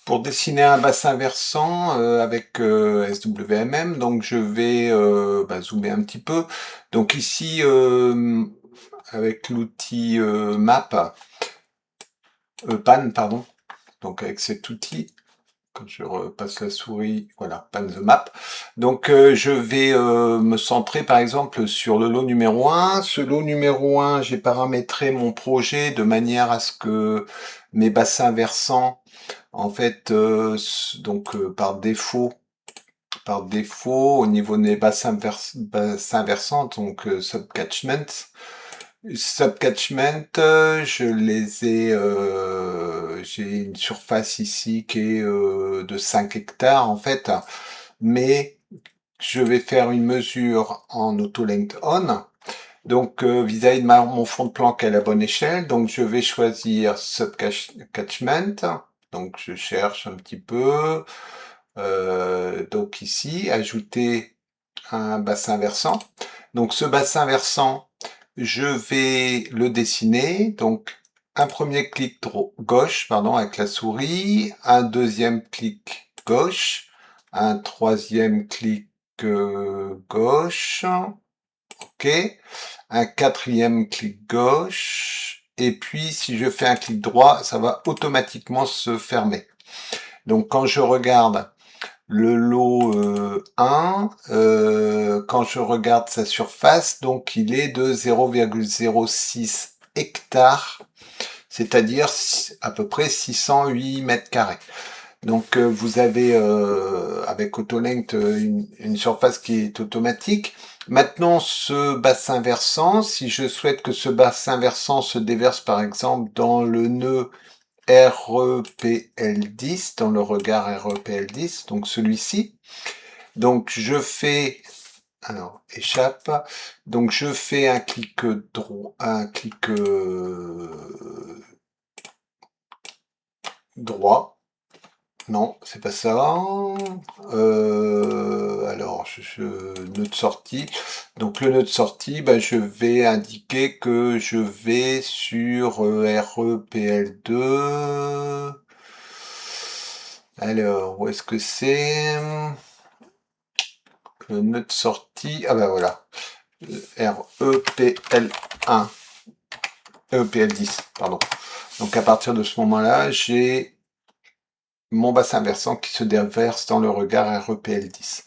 Pour dessiner un bassin versant avec SWMM, donc je vais zoomer un petit peu. Donc ici, avec l'outil Pan, pardon, donc avec cet outil, quand je repasse la souris, voilà, Pan the Map. Donc je vais me centrer par exemple sur le lot numéro 1. Ce lot numéro 1, j'ai paramétré mon projet de manière à ce que mes bassins versants, en fait, par défaut, au niveau des bassins versants, donc subcatchment, je les ai, j'ai une surface ici qui est de 5 hectares en fait, mais je vais faire une mesure en auto-length on. Donc vis-à-vis de mon fond de plan qui est à la bonne échelle, donc je vais choisir subcatchment. Donc je cherche un petit peu. Donc ici, ajouter un bassin versant. Donc ce bassin versant, je vais le dessiner. Donc un premier clic gauche, pardon, avec la souris, un deuxième clic gauche, un troisième clic gauche, ok, un quatrième clic gauche, et puis si je fais un clic droit, ça va automatiquement se fermer. Donc quand je regarde le lot 1, quand je regarde sa surface, donc il est de 0,06 hectares, c'est-à-dire à peu près 608 mètres carrés. Donc vous avez avec AutoLength une surface qui est automatique. Maintenant, ce bassin versant, si je souhaite que ce bassin versant se déverse par exemple dans le nœud REPL10, dans le regard REPL10, donc celui-ci. Donc je fais, alors échappe, donc je fais un clic droit, droit. Non, c'est pas ça. Alors, nœud de sortie. Donc le nœud de sortie, je vais indiquer que je vais sur REPL2. Alors, où est-ce que c'est? Le nœud de sortie. Ah ben voilà. REPL1. EPL10, pardon. Donc à partir de ce moment-là, j'ai mon bassin versant qui se déverse dans le regard REPL10.